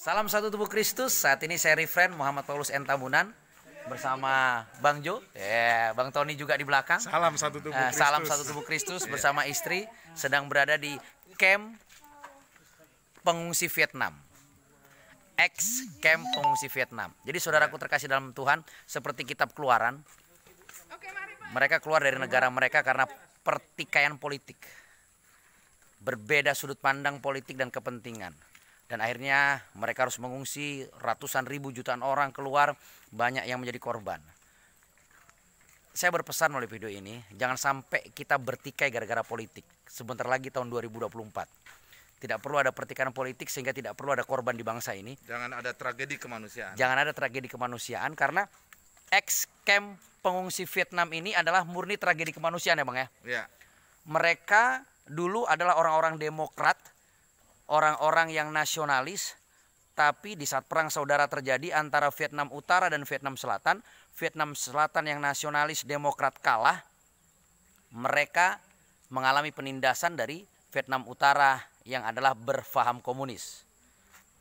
Salam satu tubuh Kristus. Saat ini saya Refren Muhammad Paulus N. Tamunan bersama Bang Jo, Bang Tony juga di belakang. Salam satu tubuh Kristus. Salam satu tubuh Kristus bersama istri sedang berada di camp pengungsi Vietnam. Ex camp pengungsi Vietnam. Jadi saudaraku terkasih dalam Tuhan, seperti kitab Keluaran, mereka keluar dari negara mereka karena pertikaian politik. Berbeda sudut pandang politik dan kepentingan. Dan akhirnya mereka harus mengungsi, ratusan ribu jutaan orang keluar, banyak yang menjadi korban. Saya berpesan melalui video ini, jangan sampai kita bertikai gara-gara politik. Sebentar lagi tahun 2024. Tidak perlu ada pertikaian politik sehingga tidak perlu ada korban di bangsa ini. Jangan ada tragedi kemanusiaan. Jangan ada tragedi kemanusiaan karena ex-camp pengungsi Vietnam ini adalah murni tragedi kemanusiaan ya Bang ya. Ya. Mereka dulu adalah orang-orang demokrat, orang-orang yang nasionalis, tapi di saat perang saudara terjadi antara Vietnam Utara dan Vietnam Selatan yang nasionalis demokrat kalah, mereka mengalami penindasan dari Vietnam Utara yang adalah berfaham komunis.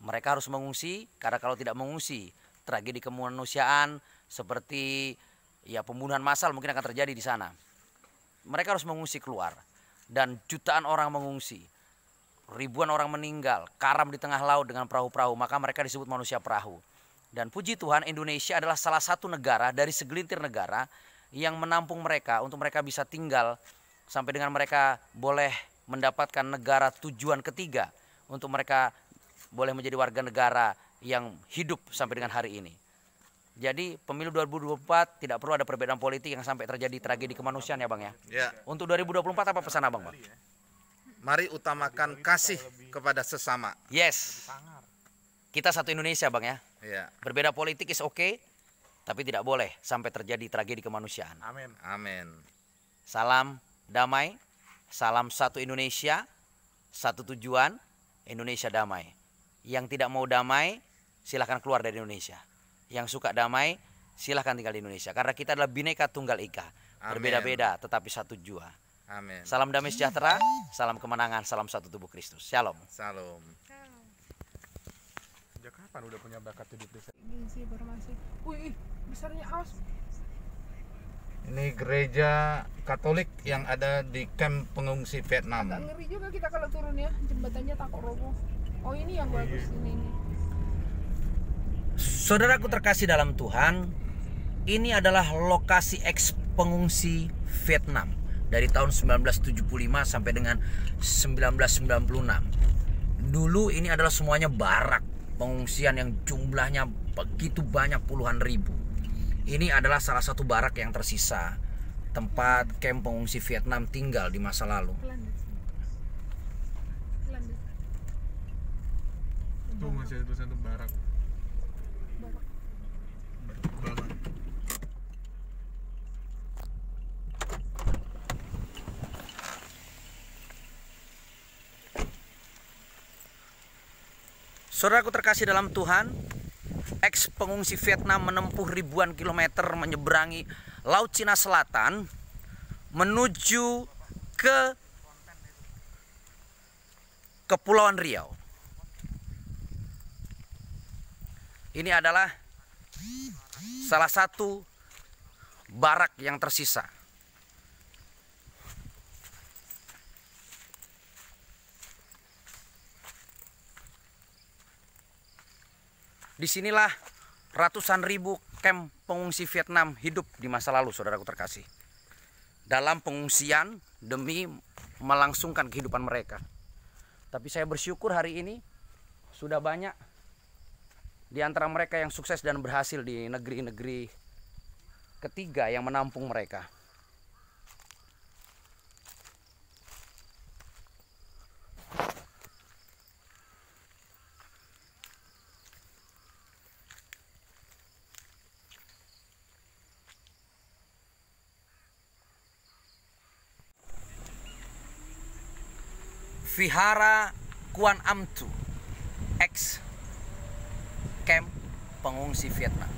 Mereka harus mengungsi karena kalau tidak mengungsi, tragedi kemanusiaan seperti ya pembunuhan massal mungkin akan terjadi di sana. Mereka harus mengungsi keluar dan jutaan orang mengungsi. Ribuan orang meninggal, karam di tengah laut dengan perahu-perahu, maka mereka disebut manusia perahu. Dan puji Tuhan, Indonesia adalah salah satu negara dari segelintir negara yang menampung mereka untuk mereka bisa tinggal sampai dengan mereka boleh mendapatkan negara tujuan ketiga untuk mereka boleh menjadi warga negara yang hidup sampai dengan hari ini. Jadi pemilu 2024 tidak perlu ada perbedaan politik yang sampai terjadi tragedi kemanusiaan ya Bang ya. Ya. Untuk 2024 apa pesan Abang Bang? Mari utamakan kasih kepada sesama. Yes. Kita satu Indonesia Bang ya. Ya. Berbeda politik is oke, tapi tidak boleh sampai terjadi tragedi kemanusiaan. Amin. Amin. Salam damai, salam satu Indonesia, satu tujuan, Indonesia damai. Yang tidak mau damai, silahkan keluar dari Indonesia. Yang suka damai, silahkan tinggal di Indonesia. Karena kita adalah Bhinneka Tunggal Ika. Berbeda-beda tetapi satu jua. Amin. Salam damai sejahtera, salam kemenangan, salam satu tubuh Kristus. Shalom. Salam. Sejak kapan udah punya bakat hidup desa? Ini sih informasi. Wih, besarnya awas. Ini gereja Katolik yang ada di camp pengungsi Vietnam. Agak ngeri juga kita kalau turun ya, jembatannya takut roboh. Oh ini yang bagus ini. Saudaraku terkasih dalam Tuhan, ini adalah lokasi eks pengungsi Vietnam dari tahun 1975 sampai dengan 1996. Dulu ini adalah semuanya barak pengungsian yang jumlahnya begitu banyak puluhan ribu. Ini adalah salah satu barak yang tersisa tempat kamp pengungsi Vietnam tinggal di masa lalu. Tuh masih ada tulisan tuh barak. Barak. Saudaraku terkasih dalam Tuhan, eks pengungsi Vietnam menempuh ribuan kilometer menyeberangi Laut Cina Selatan menuju ke Kepulauan Riau. Ini adalah salah satu barak yang tersisa. Disinilah ratusan ribu kamp pengungsi Vietnam hidup di masa lalu, saudaraku terkasih. Dalam pengungsian demi melangsungkan kehidupan mereka. Tapi saya bersyukur hari ini sudah banyak di antara mereka yang sukses dan berhasil di negeri-negeri ketiga yang menampung mereka. Vihara Quan Am Thu, ex camp pengungsi Vietnam.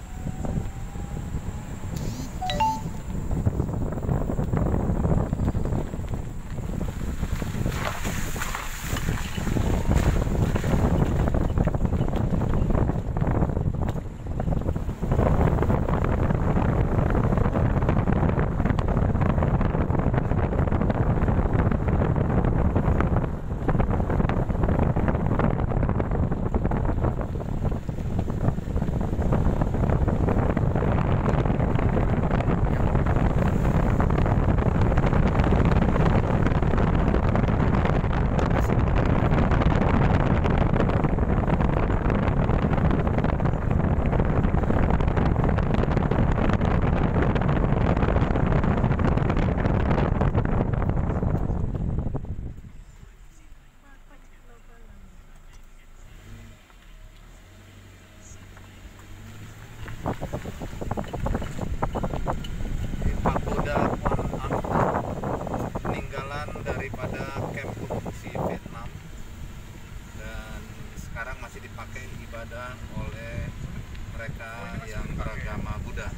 yang beragama Buddha.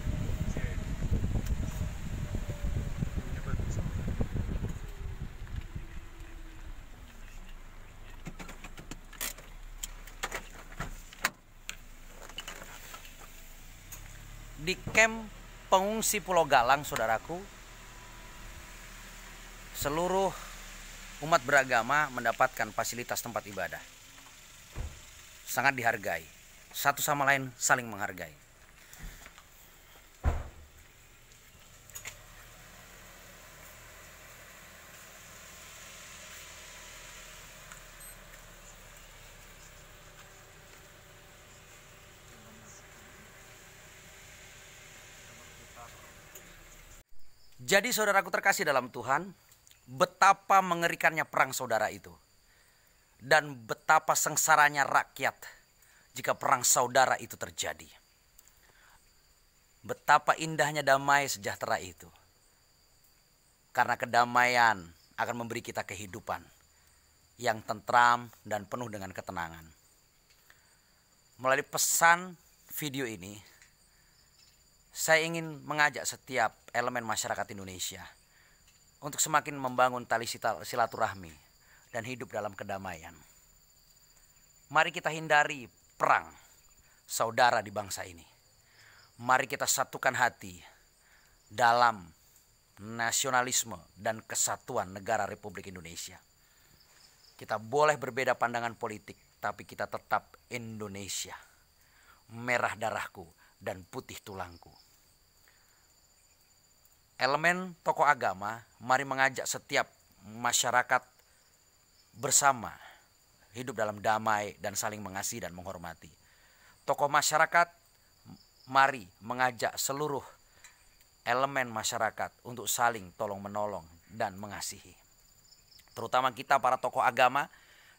Di camp pengungsi Pulau Galang, saudaraku, seluruh umat beragama mendapatkan fasilitas tempat ibadah. Sangat dihargai. Satu sama lain saling menghargai. Jadi saudaraku terkasih dalam Tuhan, betapa mengerikannya perang saudara itu. Dan betapa sengsaranya rakyat jika perang saudara itu terjadi. Betapa indahnya damai sejahtera itu. Karena kedamaian akan memberi kita kehidupan yang tentram dan penuh dengan ketenangan. Melalui pesan video ini, saya ingin mengajak setiap elemen masyarakat Indonesia untuk semakin membangun tali silaturahmi dan hidup dalam kedamaian. Mari kita hindari perang saudara di bangsa ini. Mari kita satukan hati dalam nasionalisme dan kesatuan negara Republik Indonesia. Kita boleh berbeda pandangan politik, tapi kita tetap Indonesia. Merah darahku dan putih tulangku. Elemen tokoh agama, mari mengajak setiap masyarakat bersama hidup dalam damai dan saling mengasihi dan menghormati. Tokoh masyarakat, mari mengajak seluruh elemen masyarakat untuk saling tolong menolong dan mengasihi. Terutama kita para tokoh agama,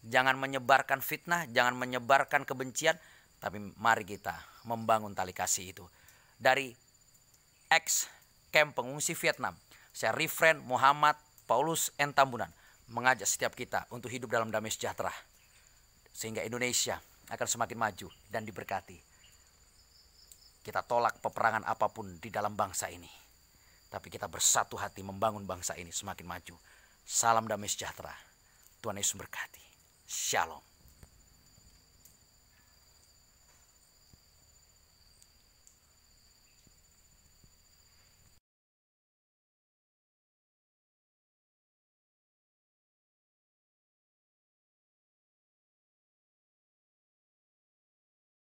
jangan menyebarkan fitnah, jangan menyebarkan kebencian, tapi mari kita membangun tali kasih itu. Dari ex camp pengungsi Vietnam, saya Refren Muhammad Paulus N. Tambunan mengajak setiap kita untuk hidup dalam damai sejahtera, sehingga Indonesia akan semakin maju dan diberkati. Kita tolak peperangan apapun di dalam bangsa ini, tapi kita bersatu hati membangun bangsa ini semakin maju. Salam damai sejahtera. Tuhan Yesus berkati. Shalom.